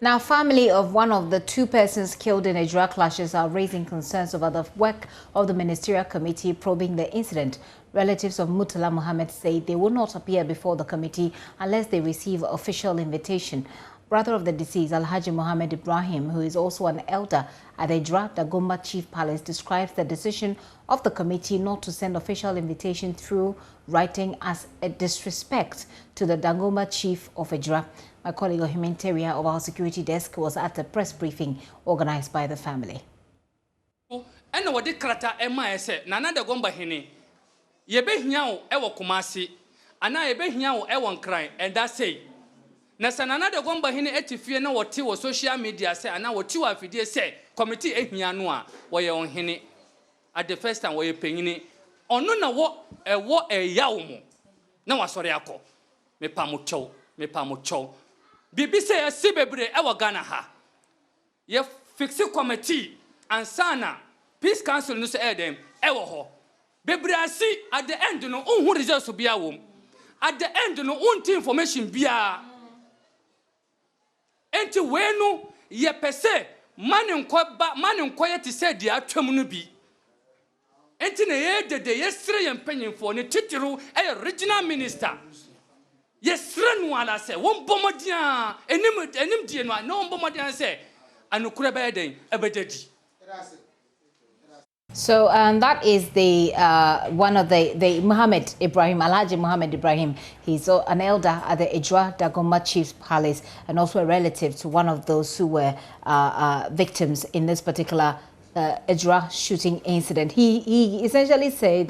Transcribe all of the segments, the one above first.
Now, family of one of the two persons killed in Ejura clashes are raising concerns over the work of the ministerial committee probing the incident. Relatives of Murtala Mohammed say they will not appear before the committee unless they receive official invitation. Brother of the deceased, Alhaji Mohammed Ibrahim, who is also an elder at the Ejura Dagomba Chief Palace, describes the decision of the committee not to send official invitation through writing as a disrespect to the Dagomba Chief of Ejura. My colleague Ohimenteria of our security desk was at a press briefing organized by the family. And what the krata Emma said, Nana Dagomba Hene, Yebe Nyao Ewa Kumasi, and I Yebe Nyao Ewan cry, and that say. Nasanana Dagomba Hene etifie na wati wo social media say, and now what you have say, committee Ehianua, where you on Hene at the first time where you paying ono na wo yaumo. Na wasori ako. Me pamucho. Bibi say a sibebre ewa Ghana ha. Ye fixi committee and sana peace council no say them ewa ho. Bebre asi at the end no unhu results be a wom. At the end no unti information bia. Enti wenu ye pese mani nkoye ti say dia atwam no bi. Enti na ye dede yesre ye mpanyimfo ne titiru original minister. Yes, run one I say, one bombardier, enim die no bombardier say, and no crabeding, a bededi. So that is the one of the Mohammed Ibrahim, Alhaji Mohammed Ibrahim. He's an elder at the Ejura Dagomba Chief's Palace and also a relative to one of those who were victims in this particular Ejura shooting incident. He essentially says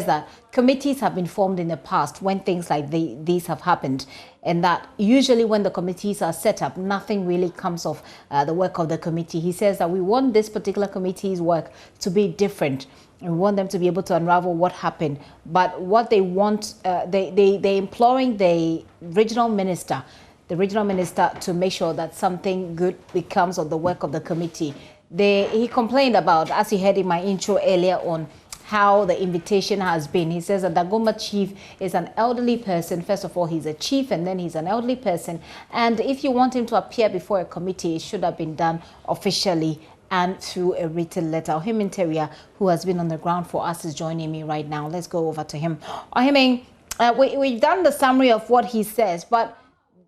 that committees have been formed in the past when things like these have happened, and that usually when the committees are set up, nothing really comes of the work of the committee. He says that we want this particular committee's work to be different. We want them to be able to unravel what happened. But what they want, they imploring the regional minister to make sure that something good becomes of the work of the committee. He complained about, as you heard in my intro earlier on, how the invitation has been. He says that the Dagomba chief is an elderly person. First of all, he's a chief and then he's an elderly person. And if you want him to appear before a committee, it should have been done officially and through a written letter. Ohimenteria, who has been on the ground for us, is joining me right now. Let's go over to him. Ohimeng, we've done the summary of what he says, but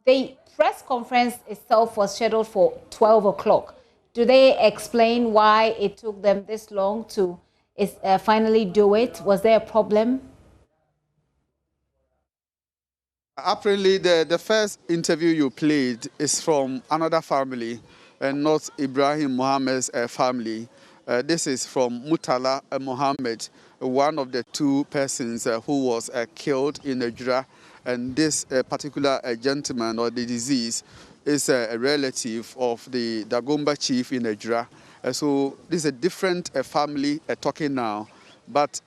the press conference itself was scheduled for 12 o'clock. Do they explain why it took them this long to finally do it? Was there a problem? Apparently, the first interview you played is from another family and not Ibrahim Mohammed's family. This is from Murtala Mohammed, one of the two persons who was killed in Ejura. And this particular gentleman or the disease is a relative of the Dagomba chief in Ejura. So this is a different family talking now. But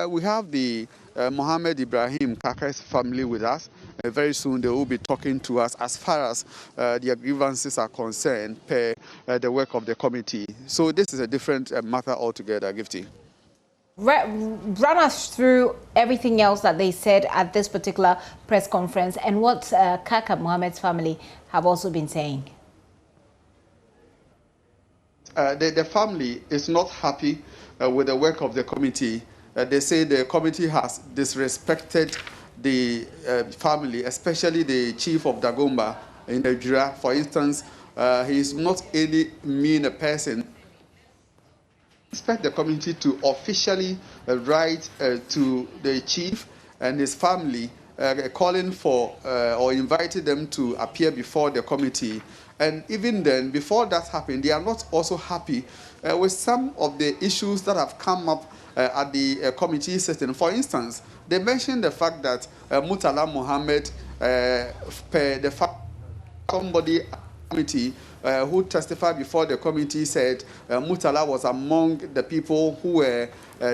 we have the Mohammed Ibrahim Kaaka's family with us. Very soon they will be talking to us as far as their grievances are concerned per the work of the committee. So this is a different matter altogether, Gifty. Run us through everything else that they said at this particular press conference and what Kaaka Mohammed's family have also been saying. The family is not happy with the work of the committee. They say the committee has disrespected the family, especially the chief of Dagomba in Ejura. For instance, he is not any mean person. Expect the committee to officially write to the chief and his family calling for or inviting them to appear before the committee. And even then, before that happened, they are not also happy with some of the issues that have come up at the committee session. For instance, they mentioned the fact that Murtala Mohammed, the fact somebody committee who testified before the committee said Murtala was among the people who were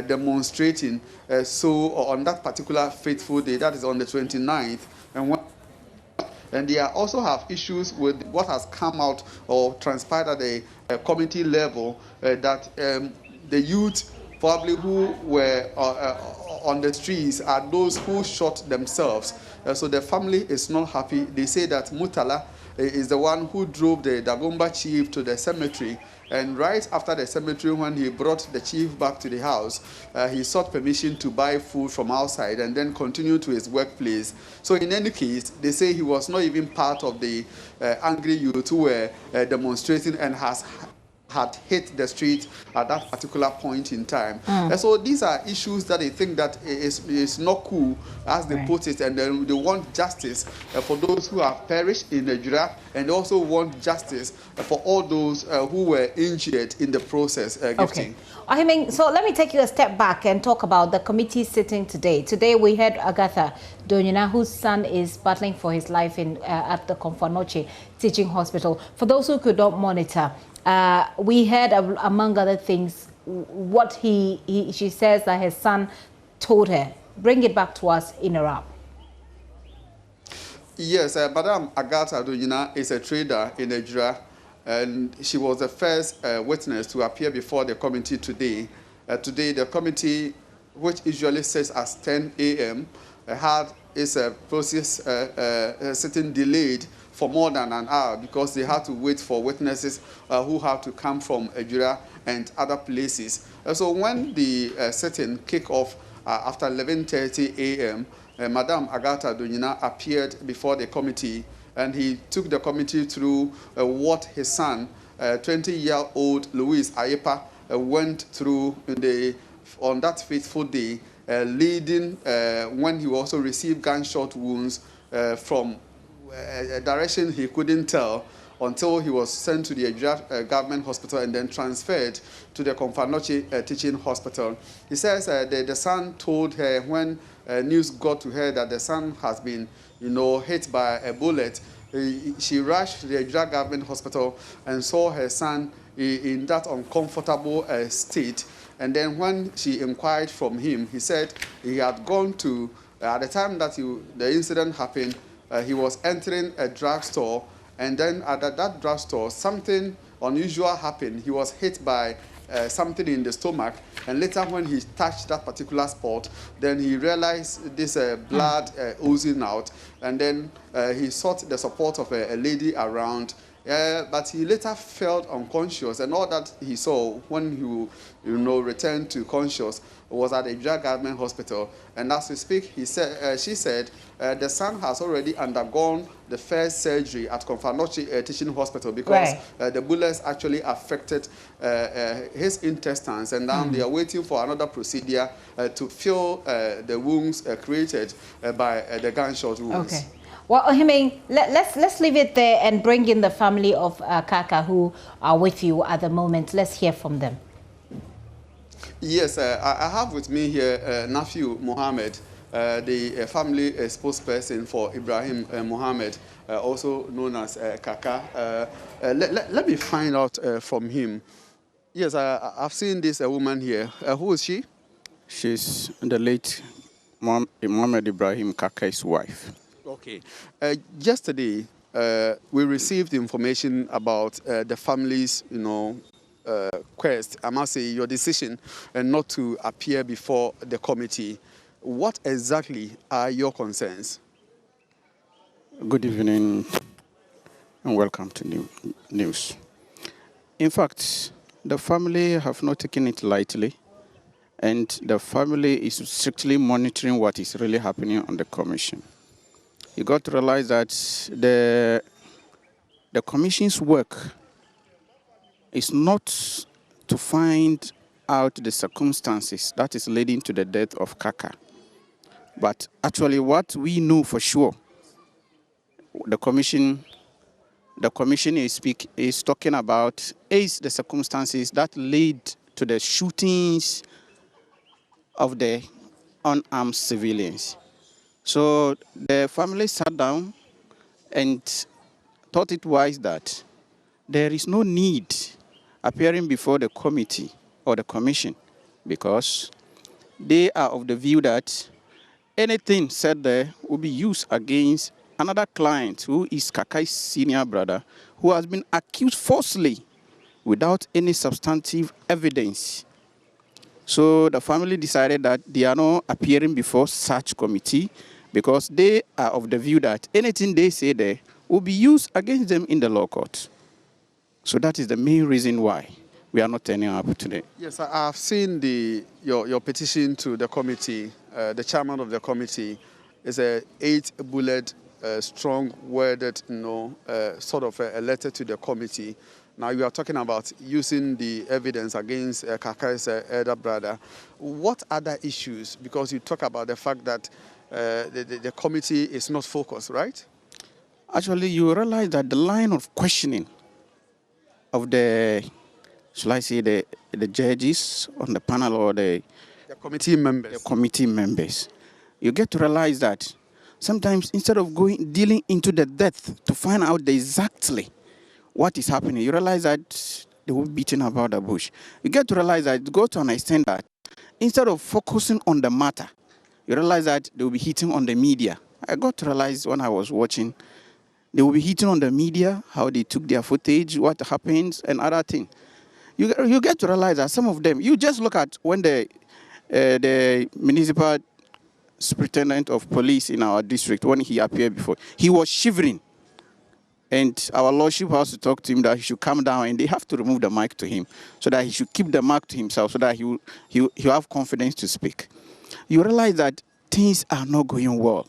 demonstrating. So on that particular fateful day, that is on the 29th, and they also have issues with what has come out or transpired at the committee level that the youth probably who were on the streets are those who shot themselves. So the family is not happy. They say that Murtala is the one who drove the Dagomba chief to the cemetery. And right after the cemetery, when he brought the chief back to the house, he sought permission to buy food from outside and then continue to his workplace. So in any case, they say he was not even part of the angry youth who were demonstrating and had hit the street at that particular point in time. And so these are issues that they think that is not cool, as they put it, and then they want justice for those who have perished in Ejura, and also want justice for all those who were injured in the process. Okay. I mean, so let me take you a step back and talk about the committee sitting today. Today we had Agatha Donyina, whose son is battling for his life in at the Konfanoche Teaching Hospital. For those who could not monitor, we heard, among other things, what she says that his son told her. Bring it back to us in a wrap. Yes, Madam Agatha Donyina is a trader in Ejura, and she was the first witness to appear before the committee today. Today, the committee, which usually sits at 10 a.m., had its process sitting delayed for more than an hour because they had to wait for witnesses who have to come from Ejura and other places. So when the sitting kicked off after 11:30 a.m., Madam Agatha Donyina appeared before the committee, and he took the committee through what his son, 20-year-old Louis Ayepa, went through on that fateful day, leading when he also received gunshot wounds from a direction he couldn't tell until he was sent to the government hospital and then transferred to the Konfanoche Teaching Hospital. He says the son told her when news got to her that the son has been, hit by a bullet. She rushed to the government hospital and saw her son in that uncomfortable state. And then when she inquired from him, he said he had gone to, at the time that the incident happened, he was entering a drugstore, and then at that drugstore, something unusual happened. He was hit by something in the stomach, and later when he touched that particular spot, then he realized this blood oozing out, and then he sought the support of a lady around. But he later felt unconscious, and all that he saw when he returned to conscious was at the government hospital. And as we speak, she said the son has already undergone the first surgery at Konfanoche Teaching Hospital because the bullets actually affected his intestines, and now they are waiting for another procedure to fill the wounds created by the gunshot wounds. Okay. Well, I mean, let's leave it there and bring in the family of Kaaka who are with you at the moment. Let's hear from them. Yes, I have with me here nephew Mohammed, the family spokesperson for Ibrahim Mohammed, also known as Kaaka. Let me find out from him. Yes, I've seen this woman here. Who is she? She's the late Mohammed Ibrahim Kaaka's wife. Okay. Yesterday, we received information about the family's, quest, I must say, your decision not to appear before the committee. What exactly are your concerns? Good evening and welcome to News. In fact, the family have not taken it lightly, and the family is strictly monitoring what is really happening on the commission. You got to realize that the commission's work is not to find out the circumstances that is leading to the death of Kaaka, but actually what we know for sure, the commission is talking about is the circumstances that lead to the shootings of the unarmed civilians. So the family sat down and thought it wise that there is no need appearing before the committee or the commission because they are of the view that anything said there will be used against another client who is Kaaka's senior brother who has been accused falsely without any substantive evidence. So the family decided that they are not appearing before such committee because they are of the view that anything they say there will be used against them in the law court. So that is the main reason why we are not turning up today. Yes, I've seen your petition to the committee. The chairman of the committee is a 8-bullet, strong worded, sort of a letter to the committee. Now you are talking about using the evidence against Kaaka's elder brother. What other issues? Because you talk about the fact that the committee is not focused, right? Actually, you realize that the line of questioning of the, shall I say, the judges on the panel or the committee members. The committee members. You get to realize that sometimes instead of dealing into the depth to find out exactly what is happening, you realize that they will be beating about the bush. You get to realize that it goes to an extent that instead of focusing on the matter, you realize that they will be hitting on the media. I got to realize when I was watching, they will be hitting on the media, how they took their footage, what happens, and other things. You get to realize that some of them, you just look at when the municipal superintendent of police in our district, when he appeared before, he was shivering. And our lordship has to talk to him that he should come down, and they have to remove the mic to him so that he should keep the mic to himself so that he'll have confidence to speak. You realize that things are not going well.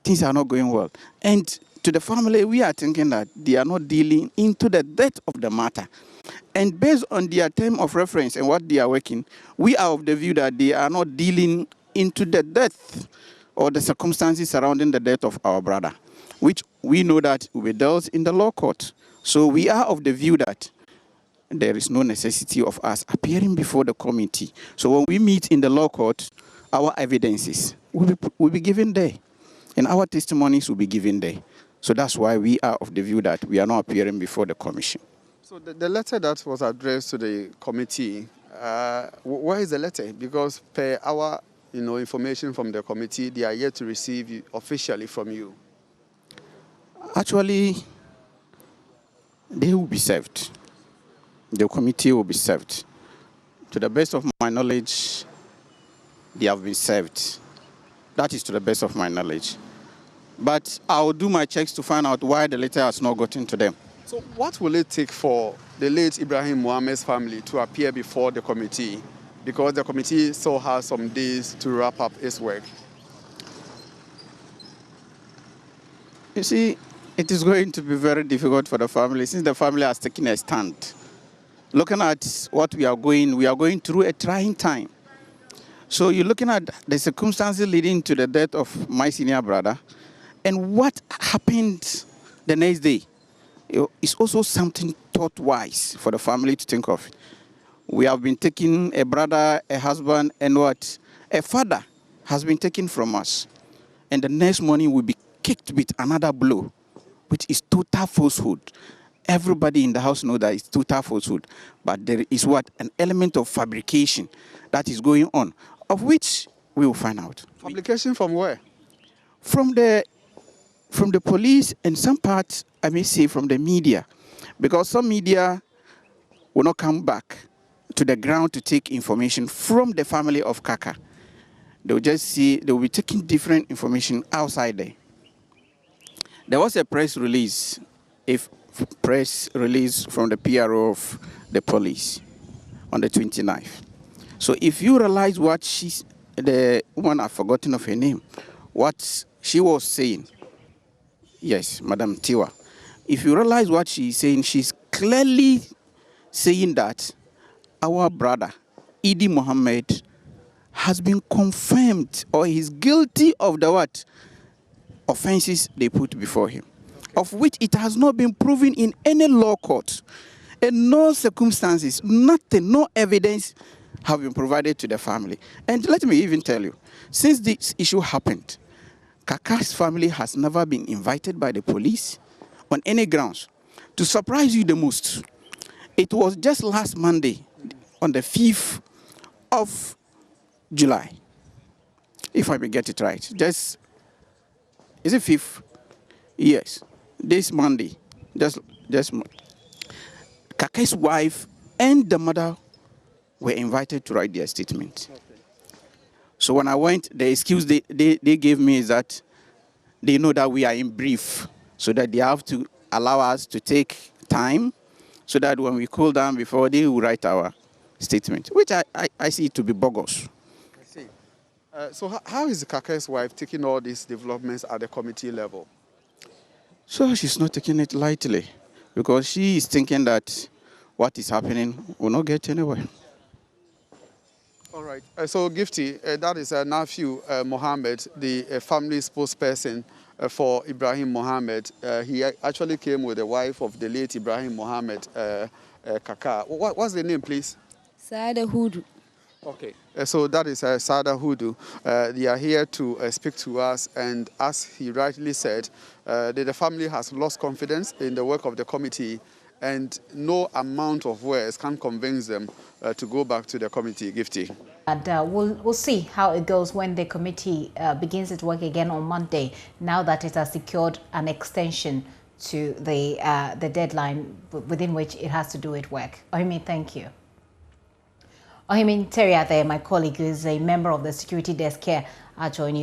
Things are not going well. And to the family, we are thinking that they are not dealing into the depth of the matter. And based on their term of reference and what they are working, we are of the view that they are not dealing into the death or the circumstances surrounding the death of our brother, which we know that will be dealt in the law court. So we are of the view that there is no necessity of us appearing before the committee. So when we meet in the law court, our evidences will be given there, and our testimonies will be given there. So that's why we are of the view that we are not appearing before the commission. So the letter that was addressed to the committee, where is the letter? Because per our information from the committee, they are yet to receive officially from you. Actually, they will be served. The committee will be served. To the best of my knowledge, they have been served. That is to the best of my knowledge. But I'll do my checks to find out why the letter has not gotten to them. So what will it take for the late Ibrahim Mohammed's family to appear before the committee? Because the committee still has some days to wrap up its work. You see, it is going to be very difficult for the family since the family has taken a stand. Looking at what we are going through a trying time. So you're looking at the circumstances leading to the death of my senior brother and what happened the next day. It's also something thought-wise for the family to think of. We have been taking a brother, a husband, and what? A father has been taken from us. And the next morning we'll be kicked with another blow, which is total falsehood. Everybody in the house knows that it's total falsehood. But there is what? An element of fabrication that is going on, of which we will find out. Fabrication from where? From the police and some parts, I may say, from the media. Because some media will not come back to the ground to take information from the family of Kaaka. They will just see, they will be taking different information outside there. There was a press release, from the PRO of the police on the 29th. So if you realize what the woman, I've forgotten of her name, what she was saying, yes, Madam Tiwa, if you realize what she's saying, she's clearly saying that our brother, Idi Mohammed, has been confirmed or is guilty of the what? Offenses they put before him, of which it has not been proven in any law court. And no circumstances, nothing, no evidence have been provided to the family. And let me even tell you, since this issue happened, Kaaka's family has never been invited by the police on any grounds. To surprise you the most, it was just last Monday, on the 5th of July, if I may get it right. Is it 5th? Yes. This Monday, just Kaaka's wife and the mother were invited to write their statement. Okay. So when I went, the excuse they gave me is that they know that we are in brief. so that they have to allow us to take time so that when we cool down before they will write our statement, which I see to be bogus. I see. So how is Kaaka's wife taking all these developments at the committee level? So she's not taking it lightly because she is thinking that what is happening will not get anywhere. All right. So, Gifty, that is Nafiu Mohammed, the family spokesperson for Ibrahim Mohammed. He actually came with the wife of the late Ibrahim Mohammed, Kaaka. What's the name, please? Saada Hudu. Okay. So that is Saada Hudu. They are here to speak to us, and as he rightly said, the family has lost confidence in the work of the committee, and no amount of words can convince them to go back to the committee. Gifty. And we'll see how it goes when the committee begins its work again on Monday, now that it has secured an extension to the deadline within which it has to do its work. Ohimi, thank you. Ohimi Teria there, my colleague, who is a member of the security desk here at JoyNews.